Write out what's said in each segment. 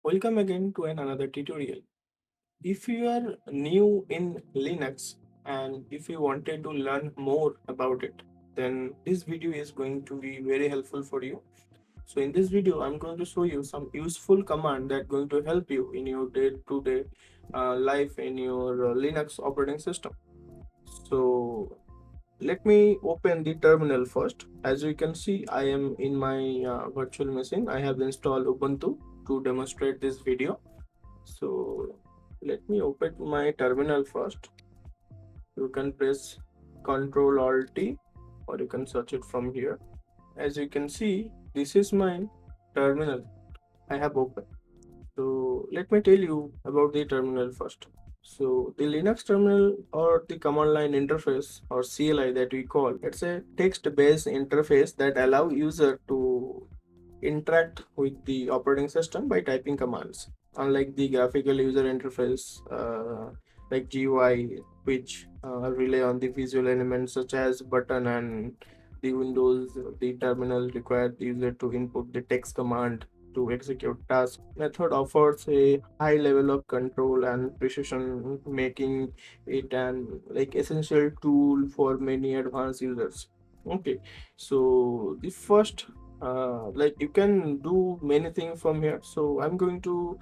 Welcome again to another tutorial. If you are new in Linux and if you wanted to learn more about it, then this video is going to be very helpful for you. So in this video, I'm going to show you some useful command that going to help you in your day-to-day life in your Linux operating system. So let me open the terminal first. As you can see, I am in my virtual machine. I have installed Ubuntu to demonstrate this video. So let me open my terminal first. You can press Ctrl Alt T or you can search it from here. As you can see, this is my terminal I have opened. So let me tell you about the terminal first. So the Linux terminal or the command line interface or CLI that we call, it's a text-based interface that allow user to interact with the operating system by typing commands. Unlike the graphical user interface like GUI, which rely on the visual elements such as button and the windows, the terminal require the user to input the text command to execute tasks. Method offers a high level of control and precision, making it an like essential tool for many advanced users. Okay, so the first like you can do many things from here, so I'm going to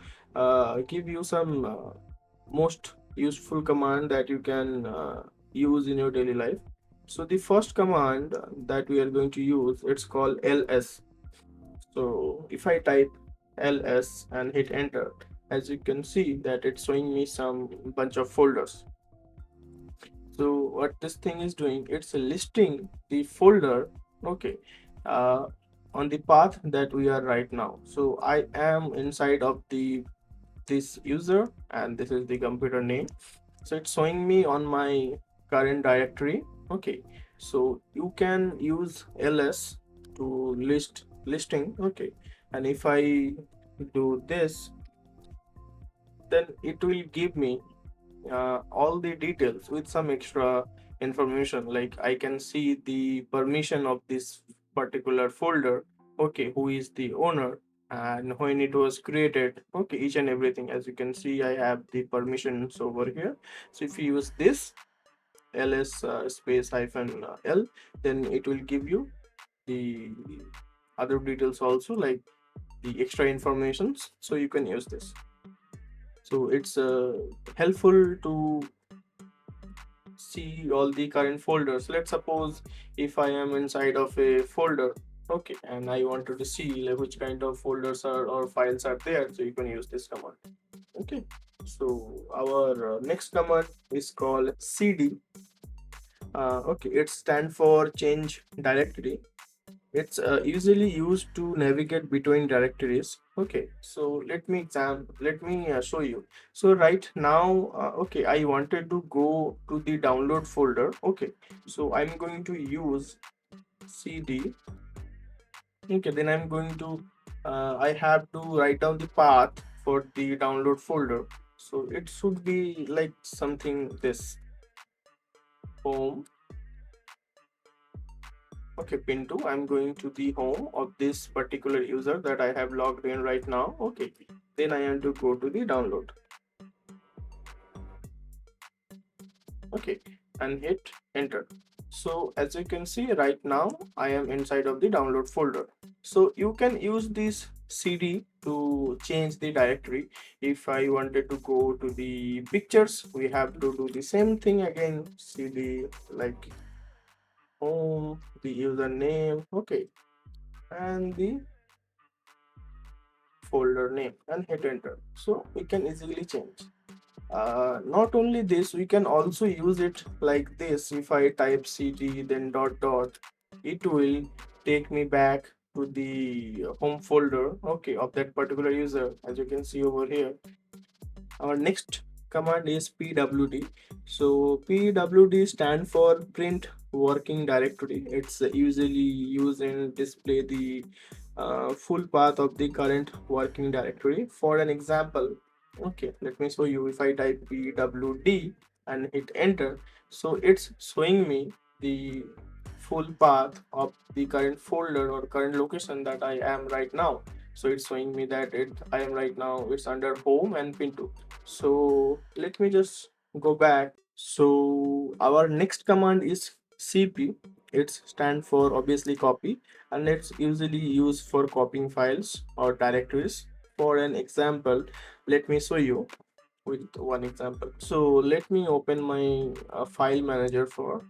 give you some most useful command that you can use in your daily life. So the first command that we are going to use, it's called ls. So if I type ls and hit enter, as you can see that it's showing me some bunch of folders. So what this thing is doing, it's listing the folder, okay, uh, on the path that we are right now. So I am inside of the this user and this is the computer name. So it's showing me on my current directory. Okay, so you can use ls to list listing. Okay, and if I do this, then it will give me all the details with some extra information, like I can see the permission of this particular folder, okay, who is the owner and when it was created, okay, each and everything. As you can see, I have the permissions over here. So if you use this ls space hyphen l, then it will give you the other details also, like the extra informations, so you can use this. So it's helpful to see all the current folders. Let's suppose if I am inside of a folder, okay, and I wanted to see like which kind of folders are or files are there, so you can use this command. Okay, so our next command is called cd. Okay, it stands for change directory. It's usually used to navigate between directories. Okay, so let me show you. So right now, okay, I wanted to go to the download folder. Okay, so I'm going to use cd. Okay, then I'm going to I have to write down the path for the download folder. So it should be like something this home. Okay, pin 2, I'm going to the home of this particular user that I have logged in right now. Okay, then I am to go to the download. Okay, and hit enter. So as you can see right now, I am inside of the download folder. So you can use this cd to change the directory. If I wanted to go to the pictures, we have to do the same thing again, cd like home, the username, okay, and the folder name and hit enter. So we can easily change. Not only this, we can also use it like this. If I type cd then dot dot, it will take me back to the home folder, okay, of that particular user. As you can see over here, our next command is pwd. So pwd stand for print working directory. It's usually used in display the full path of the current working directory. For an example, okay, let me show you. If I type pwd and hit enter, so it's showing me the full path of the current folder or current location that I am right now. So it's showing me that I am right now, it's under home and Pinto. So let me just go back. So our next command is cp. It's stand for obviously copy, and it's usually used for copying files or directories. For an example, let me show you with one example. So let me open my file manager for,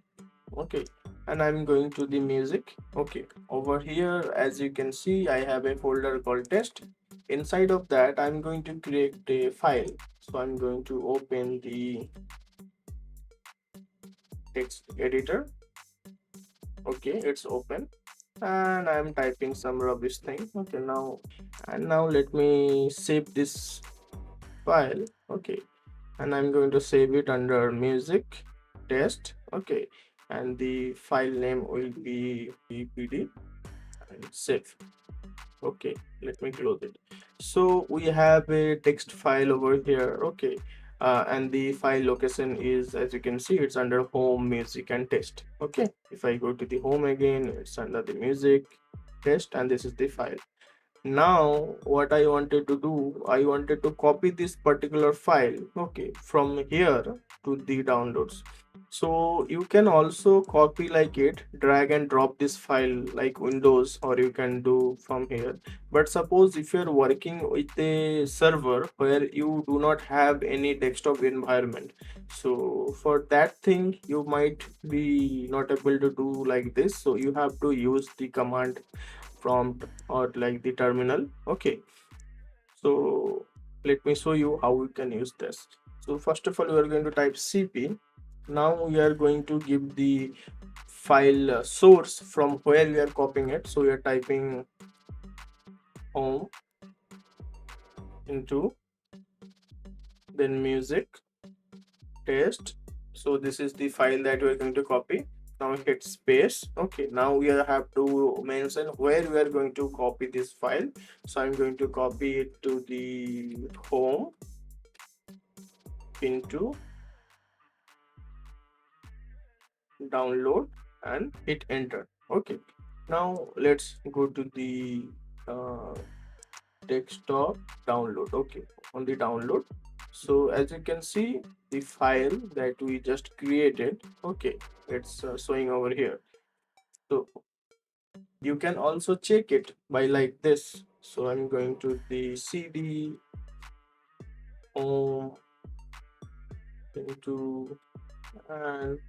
okay, and I'm going to the music. Okay, over here as you can see I have a folder called test. Inside of that I'm going to create a file. So I'm going to open the text editor. Okay, it's open, and I'm typing some rubbish thing. Okay, now, and now let me save this file. Okay, and I'm going to save it under music test. Okay, and the file name will be pd and save. Okay, let me close it. So we have a text file over here. Okay, and the file location is, as you can see, it's under home, music and test. Okay, if I go to the home again, it's under the music test, and this is the file. Now what I wanted to do, I wanted to copy this particular file, okay, from here to the downloads. So you can also copy like it, drag and drop this file like Windows, or you can do from here. But suppose if you're working with a server where you do not have any desktop environment, so for that thing you might be not able to do like this. So you have to use the command prompt or like the terminal. Okay, so let me show you how we can use this. So first of all we are going to type cp. Now we are going to give the file source from where we are copying it. So we are typing home into, then music test. So this is the file that we are going to copy. Now hit space. Okay, now we have to mention where we are going to copy this file. So I'm going to copy it to the home into download and hit enter. Okay, now let's go to the uh, desktop download. Okay, on the download. So as you can see, the file that we just created, okay, it's showing over here. So you can also check it by like this. So I'm going to the cd home into and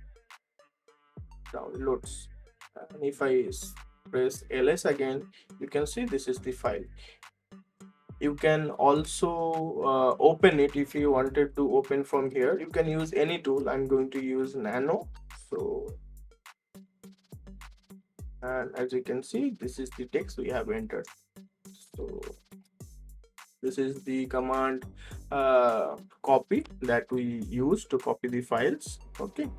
downloads, and if I press ls again, you can see this is the file. You can also open it. If you wanted to open from here, you can use any tool. I'm going to use nano. So, and as you can see, this is the text we have entered. So this is the command copy that we use to copy the files. Okay,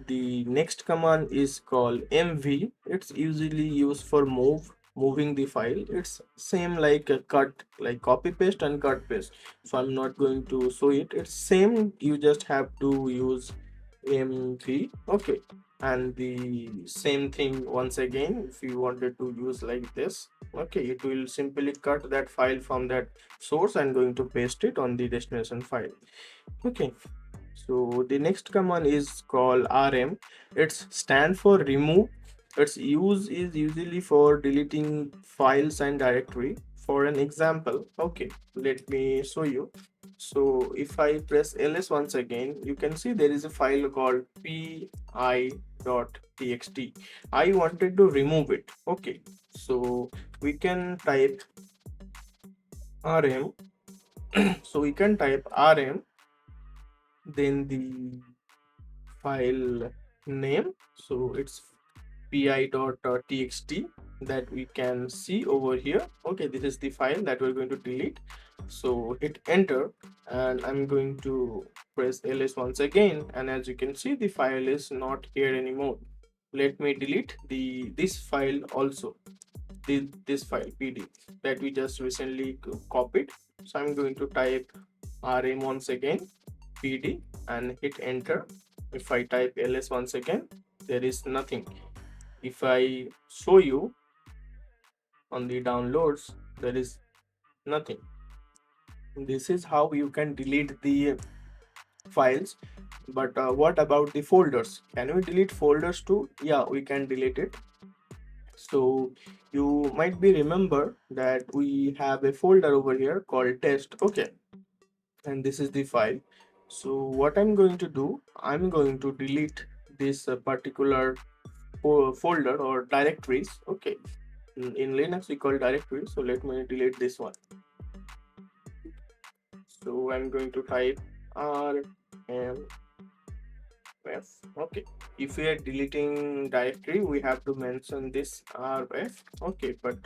the next command is called mv. It's usually used for moving the file. It's same like a cut, like copy paste and cut paste. So I'm not going to show it. It's same, you just have to use mv. Okay, and the same thing once again, if you wanted to use like this, okay, it will simply cut that file from that source and going to paste it on the destination file. Okay, so the next command is called rm. It's stand for remove. Its use is usually for deleting files and directory. For an example, okay, let me show you. So if I press ls once again, you can see there is a file called pi.txt. I wanted to remove it. Okay, so we can type rm. So we can type rm, then the file name. So it's pi.txt that we can see over here. Okay, this is the file that we're going to delete. So hit enter, and I'm going to press ls once again, and as you can see, the file is not here anymore. Let me delete this file also, this file pd that we just recently copied. So I'm going to type rm once again, pd, and hit enter. If I type ls once again, there is nothing. If I show you on the downloads, there is Nothing. This is how you can delete the files. But what about the folders? Can we delete folders too? Yeah, we can delete it. So you might be remember that we have a folder over here called test. Okay, and this is the file. So what I'm going to do, I'm going to delete this particular folder or directories. Okay, in Linux we call directories, so let me delete this one. So I'm going to type rm f. Okay, if we are deleting directory, we have to mention this rf. Okay, but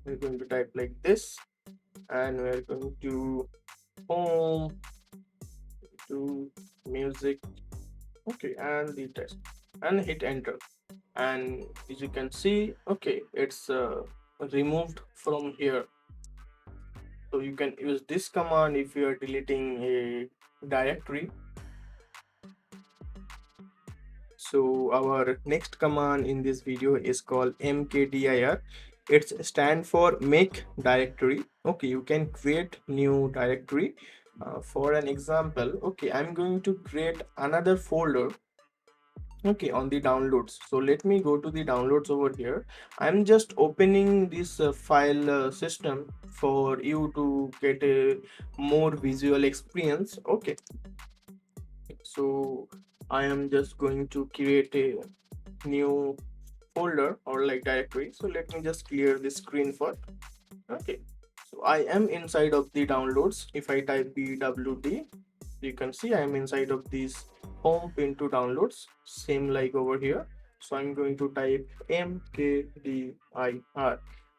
we're going to type like this, and we're going to home to music. Okay, and the test, and hit enter. And as you can see, okay, it's removed from here. So you can use this command if you are deleting a directory. So our next command in this video is called mkdir. It's stand for make directory. Okay, you can create new directory. For an example, okay, I'm going to create another folder, okay, on the downloads. So let me go to the downloads over here. I'm just opening this file system for you to get a more visual experience. Okay, so I am just going to create a new folder or like directory. So let me just clear the screen for. Okay, so I am inside of the downloads. If I type pwd, you can see I am inside of these home pin to downloads, same like over here. So I'm going to type mkdir.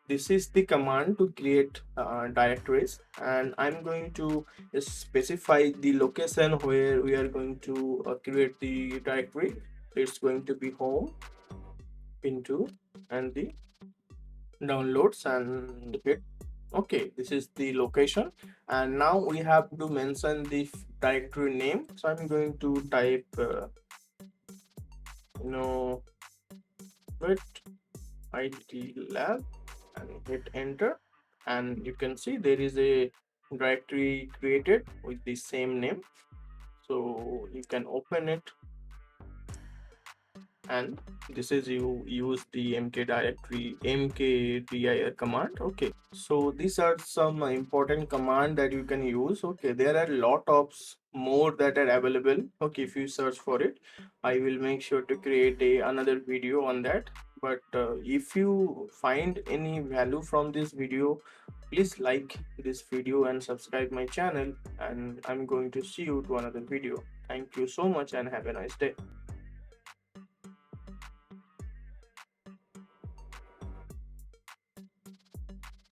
This is the command to create directories, and I'm going to specify the location where we are going to create the directory. It's going to be home into and the downloads and hit. Okay, this is the location, and now we have to mention the directory name. So I'm going to type Innovate IT lab and hit enter, and you can see there is a directory created with the same name. So you can open it, and this is you use the mkdir command. Okay, so these are some important command that you can use. Okay, there are a lot of more that are available. Okay, if you search for it, I will make sure to create another video on that. But if you find any value from this video, please like this video and subscribe my channel, and I'm going to see you to another video. Thank you so much and have a nice day.